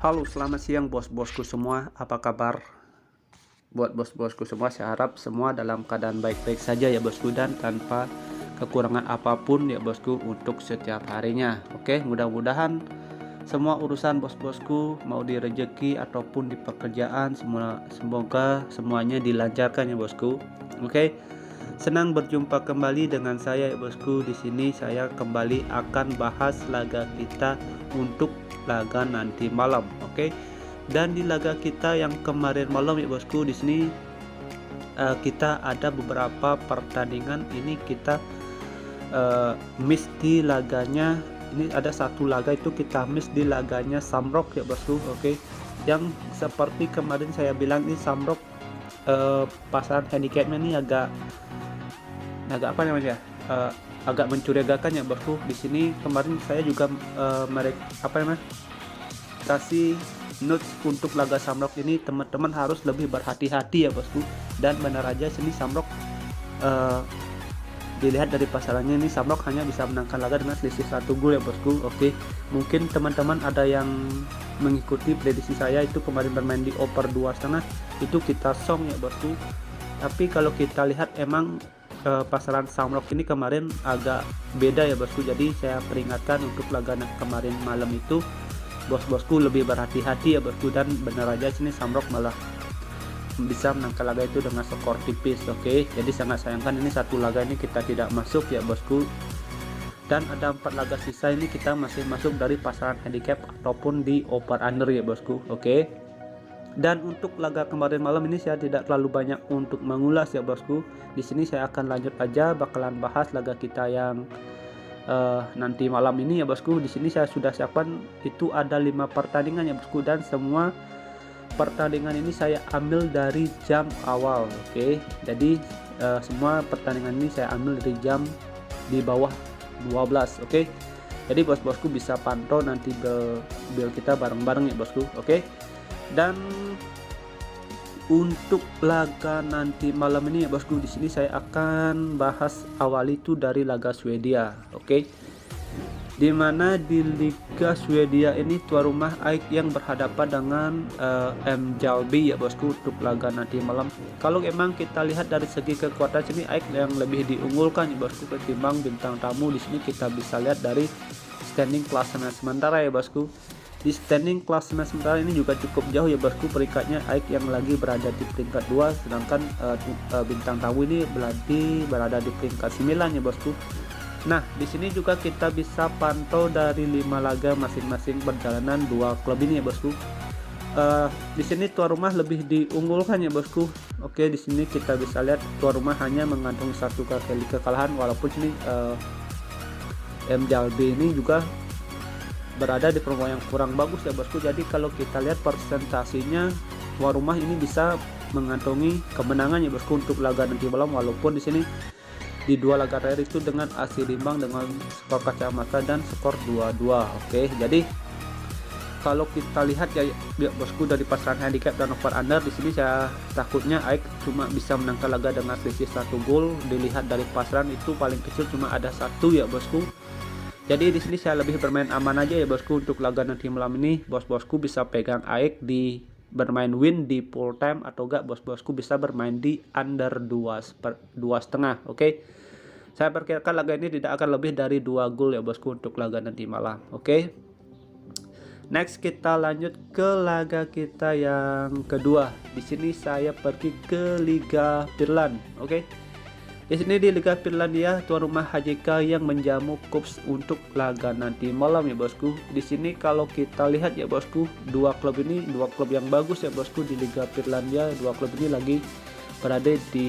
Halo, selamat siang bos-bosku semua. Apa kabar? Buat bos-bosku semua, saya harap semua dalam keadaan baik-baik saja ya bosku, dan tanpa kekurangan apapun ya bosku untuk setiap harinya. Oke, mudah-mudahan semua urusan bos-bosku mau di rezeki ataupun di pekerjaan semoga semuanya dilancarkan ya bosku. Oke. Senang berjumpa kembali dengan saya ya bosku. Di sini saya kembali akan bahas laga kita untuk laga nanti malam. Oke. Dan di laga kita yang kemarin malam ya bosku, di sini kita ada beberapa pertandingan. Ini kita miss di laganya. Ini ada satu laga itu kita miss di laganya Shamrock ya bosku. Oke. Yang seperti kemarin saya bilang, ini Shamrock pasaran handicapnya ini agak apa namanya, agak mencurigakan ya bosku. Di sini kemarin saya juga kasih notes untuk laga Shamrock ini. Teman-teman harus lebih berhati-hati ya bosku. Dan benar aja sini Shamrock dilihat dari pasarannya, ini Shamrock hanya bisa menangkan laga dengan selisih 1 gol ya bosku. Oke, mungkin teman-teman ada yang mengikuti prediksi saya itu kemarin bermain di over 2,5 itu kita song ya bosku. Tapi kalau kita lihat emang pasaran Shamrock ini kemarin agak beda ya bosku. Jadi saya peringatkan untuk laga kemarin malam itu bos-bosku lebih berhati-hati ya bosku. Dan benar aja sini Shamrock malah bisa menangkan laga itu dengan skor tipis. Oke, jadi sangat sayangkan ini satu laga ini kita tidak masuk ya bosku. Dan ada 4 laga sisa ini kita masih masuk dari pasaran handicap ataupun di over under ya bosku. Oke. Dan untuk laga kemarin malam ini saya tidak terlalu banyak untuk mengulas ya bosku. Di sini saya akan lanjut aja bakalan bahas laga kita yang nanti malam ini ya bosku. Di sini saya sudah siapkan itu ada 5 pertandingan ya bosku, dan semua pertandingan ini saya ambil dari jam awal. Oke. Jadi semua pertandingan ini saya ambil dari jam di bawah 12. Oke. Jadi bos-bosku bisa pantau nanti build kita bareng-bareng ya bosku. Oke. Dan untuk laga nanti malam ini ya bosku, di sini saya akan bahas awal itu dari laga Swedia. Oke. Dimana di Liga Swedia ini tuan rumah AIK yang berhadapan dengan Mjällby ya bosku untuk laga nanti malam. Kalau emang kita lihat dari segi kekuatan sini AIK yang lebih diunggulkan ya bosku ketimbang bintang tamu. Di sini kita bisa lihat dari standing klasemen sementara ya bosku. Di standing klasemen sementara ini juga cukup jauh ya bosku peringkatnya. AIK yang lagi berada di peringkat 2, sedangkan bintang tamu ini berada di peringkat 9 ya bosku. Nah, di sini juga kita bisa pantau dari 5 laga masing-masing perjalanan 2 klub ini ya bosku. Di sini tuan rumah lebih diunggulkan ya bosku. Oke, di sini kita bisa lihat tuan rumah hanya mengantongi 1 kali kekalahan, walaupun sini Mjällby ini juga berada di performa yang kurang bagus ya bosku. Jadi kalau kita lihat persentasinya tuan rumah ini bisa mengantongi kemenangan ya bosku untuk laga nanti malam, walaupun di sini di 2 laga terakhir itu dengan hasil imbang dengan skor kacamata dan skor 2-2. Oke, jadi kalau kita lihat ya bosku dari pasaran handicap dan over under, di sini saya takutnya AIK cuma bisa menangkan laga dengan selisih 1 gol. Dilihat dari pasaran itu paling kecil cuma ada 1 ya bosku. Jadi di sini saya lebih bermain aman aja ya bosku untuk laga nanti malam ini. Bos-bosku bisa pegang AIK di bermain win di full time, atau enggak bos-bosku bisa bermain di under 2,5. Oke. Saya perkirakan laga ini tidak akan lebih dari 2 gol ya bosku untuk laga nanti malam. Oke. Next kita lanjut ke laga kita yang kedua. Di sini saya pergi ke Liga Finland. Oke. Di sini di Liga Finlandia tuan rumah HJK yang menjamu KuPS untuk laga nanti malam ya bosku. Di sini kalau kita lihat ya bosku, 2 klub ini 2 klub yang bagus ya bosku di Liga Finlandia. 2 klub ini lagi berada di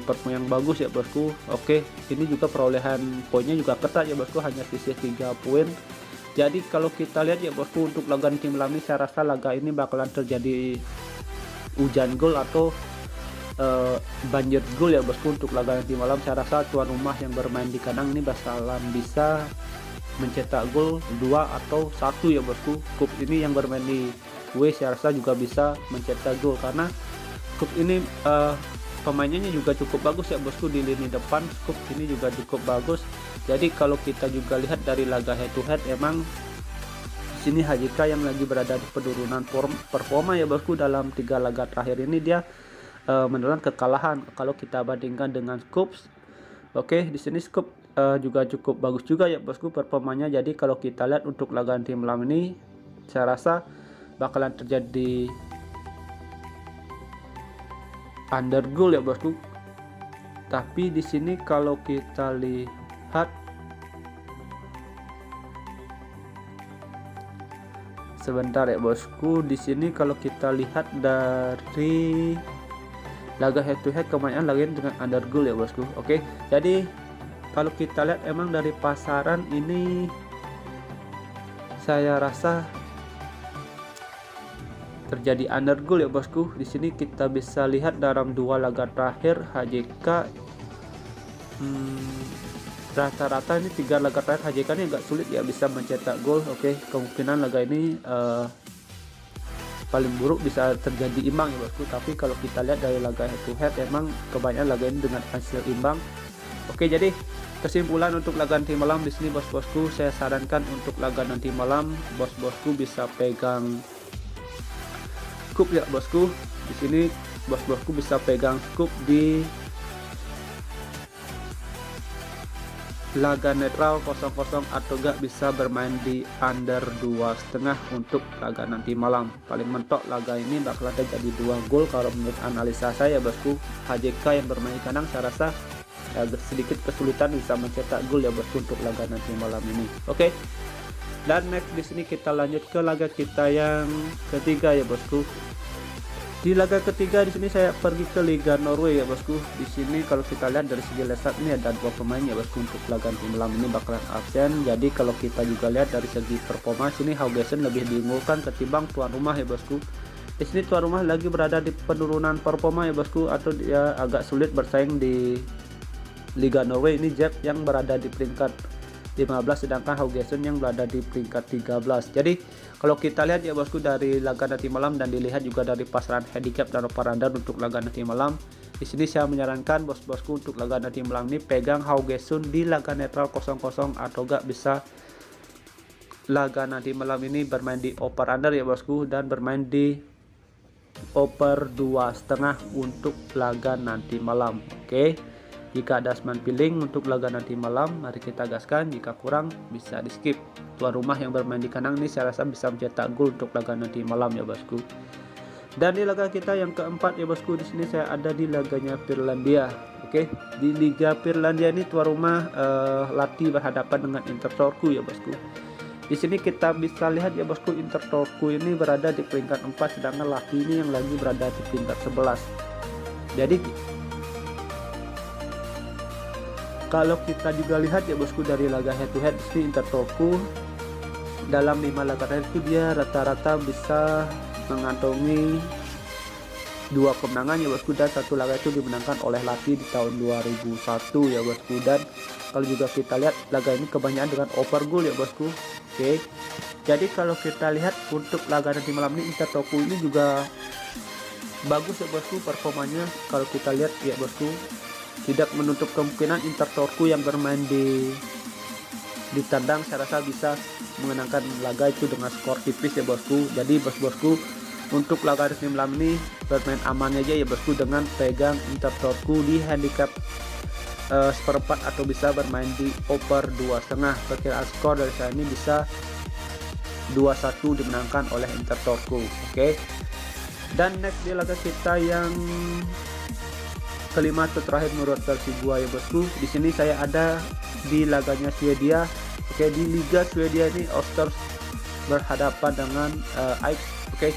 performa yang bagus ya bosku. Oke, ini juga perolehan poinnya juga ketat ya bosku, hanya sisa 3 poin. Jadi kalau kita lihat ya bosku untuk laga nanti malam ini, saya rasa laga ini bakalan terjadi hujan gol atau banjir gol ya bosku untuk laga nanti malam. Saya rasa tuan rumah yang bermain di kandang ini bakalan bisa mencetak gol 2 atau 1 ya bosku. KuPS ini yang bermain di W saya rasa juga bisa mencetak gol, karena KuPS ini pemainnya juga cukup bagus ya bosku. Di lini depan KuPS ini juga cukup bagus. Jadi kalau kita juga lihat dari laga head to head, emang sini HJK yang lagi berada di penurunan performa ya bosku. Dalam 3 laga terakhir ini dia menelan kekalahan kalau kita bandingkan dengan Scoop. Oke, di sini Scoop juga cukup bagus juga ya bosku performanya. Jadi kalau kita lihat untuk laga nanti malam ini, saya rasa bakalan terjadi under goal ya bosku. Tapi di sini kalau kita lihat sebentar ya bosku, di sini kalau kita lihat dari laga head to head kebanyakan lagi dengan under goal ya bosku. Oke, jadi kalau kita lihat emang dari pasaran ini saya rasa terjadi under goal ya bosku. Di sini kita bisa lihat dalam 2 laga terakhir HJK rata-rata ini 3 laga terakhir HJK ini agak sulit ya bisa mencetak gol. Oke, kemungkinan laga ini paling buruk bisa terjadi imbang ya bosku. Tapi kalau kita lihat dari laga head to head emang kebanyakan laga ini dengan hasil imbang. Oke, jadi kesimpulan untuk laga nanti malam di sini bos-bosku, saya sarankan untuk laga nanti malam bos-bosku bisa pegang Scoop ya bosku. Di sini bos-bosku bisa pegang Scoop di laga netral 0-0 atau gak bisa bermain di under 2,5 untuk laga nanti malam. Paling mentok laga ini bakal ada jadi 2 gol kalau menurut analisa saya bosku. HJK yang bermain kandang saya rasa agak sedikit kesulitan bisa mencetak gol ya bosku untuk laga nanti malam ini. Oke. Dan next di sini kita lanjut ke laga kita yang ketiga ya bosku. Di laga ketiga di sini saya pergi ke Liga Norway ya bosku. Di sini kalau kita lihat dari segi lesat ini ada 2 pemain ya bosku untuk laga nanti malam ini bakalan absen. Jadi kalau kita juga lihat dari segi performa sini Haugesund lebih diunggulkan ketimbang tuan rumah ya bosku. Di sini tuan rumah lagi berada di penurunan performa ya bosku, atau dia agak sulit bersaing di Liga Norway. Ini Jeff yang berada di peringkat 15 sedangkan Haugesund yang berada di peringkat 13. Jadi kalau kita lihat ya bosku dari laga nanti malam dan dilihat juga dari pasaran handicap dan operandar untuk laga nanti malam, di sini saya menyarankan bos-bosku untuk laga nanti malam ini pegang Haugesund di laga netral 0-0 atau gak bisa laga nanti malam ini bermain di operandar ya bosku dan bermain di over 2,5 untuk laga nanti malam. Oke. Jika ada seman piling untuk laga nanti malam, mari kita gaskan. Jika kurang, bisa di skip. Tuan rumah yang bermain di kandang ini saya rasa bisa mencetak gol untuk laga nanti malam ya bosku. Dan di laga kita yang keempat ya bosku, di sini saya ada di laganya Finlandia. Oke, di Liga Finlandia ini tuan rumah Lahti berhadapan dengan Inter Turku ya bosku. Di sini kita bisa lihat ya bosku, Inter Turku ini berada di peringkat 4 sedangkan Lahti ini yang lagi berada di peringkat 11. Jadi kalau kita juga lihat ya bosku dari laga head to head, di Inter Turku dalam 5 laga terakhir itu dia rata-rata bisa mengantongi 2 kemenangan ya bosku, dan 1 laga itu dimenangkan oleh Lahti di tahun 2001 ya bosku. Dan kalau juga kita lihat laga ini kebanyakan dengan over goal ya bosku. Oke, jadi kalau kita lihat untuk laga nanti malam ini Inter Turku ini juga bagus ya bosku performanya. Kalau kita lihat ya bosku, tidak menutup kemungkinan Inter Turku yang bermain di tandang saya rasa bisa mengenangkan laga itu dengan skor tipis ya bosku. Jadi bos-bosku untuk laga resmi malam ini bermain aman aja ya bosku dengan pegang Inter Turku di handicap seperempat atau bisa bermain di over 2,5. Perkiraan skor dari saya ini bisa 2-1 dimenangkan oleh Inter Turku. Oke. Dan next di laga kita yang kelima atau terakhir menurut versi gua ya bosku. Di sini saya ada di laganya Swedia. Oke, di Liga Swedia ini Osters berhadapan dengan AIK. Oke.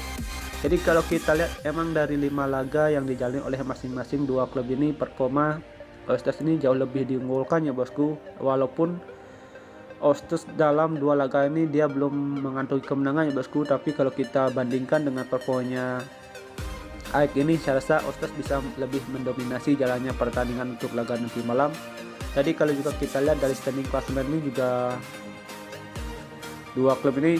Jadi kalau kita lihat emang dari 5 laga yang dijalani oleh masing-masing 2 klub ini performa Osters ini jauh lebih diunggulkan ya bosku. Walaupun Osters dalam 2 laga ini dia belum mengantongi kemenangan ya bosku, tapi kalau kita bandingkan dengan performanya AIK ini saya rasa Osters bisa lebih mendominasi jalannya pertandingan untuk laga nanti malam. Jadi kalau juga kita lihat dari standing klasemen ini juga 2 klub ini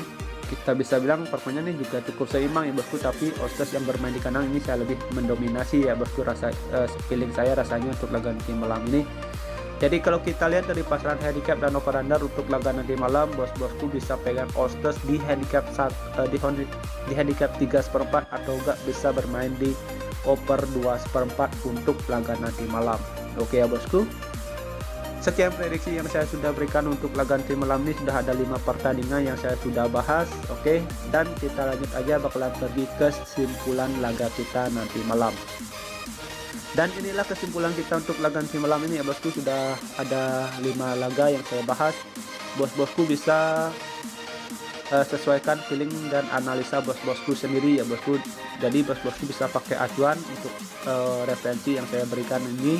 kita bisa bilang performanya ini juga cukup seimbang ya bosku, tapi Osters yang bermain di kandang ini saya lebih mendominasi ya bosku, rasa feeling saya rasanya untuk laga nanti malam ini. Jadi kalau kita lihat dari pasaran handicap dan over under untuk laga nanti malam, bos-bosku bisa pegang Oilers di handicap di handicap 3/4 atau enggak bisa bermain di over 2/4 untuk laga nanti malam. Oke ya bosku. Sekian prediksi yang saya sudah berikan untuk laga nanti malam ini. Sudah ada 5 pertandingan yang saya sudah bahas. Oke, dan kita lanjut aja bakalan pergi ke kesimpulan laga kita nanti malam. Dan inilah kesimpulan kita untuk laga nanti malam ini ya bosku. Sudah ada 5 laga yang saya bahas. Bos-bosku bisa sesuaikan feeling dan analisa bos-bosku sendiri ya bosku. Jadi bos-bosku bisa pakai acuan untuk referensi yang saya berikan ini.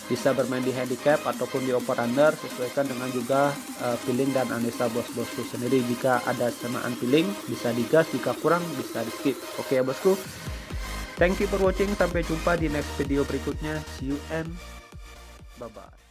Bisa bermain di handicap ataupun di over under, sesuaikan dengan juga feeling dan analisa bos-bosku sendiri. Jika ada samaan feeling bisa digas, jika kurang bisa di skip. Oke ya bosku. Thank you for watching, sampai jumpa di next video berikutnya. See you and bye bye.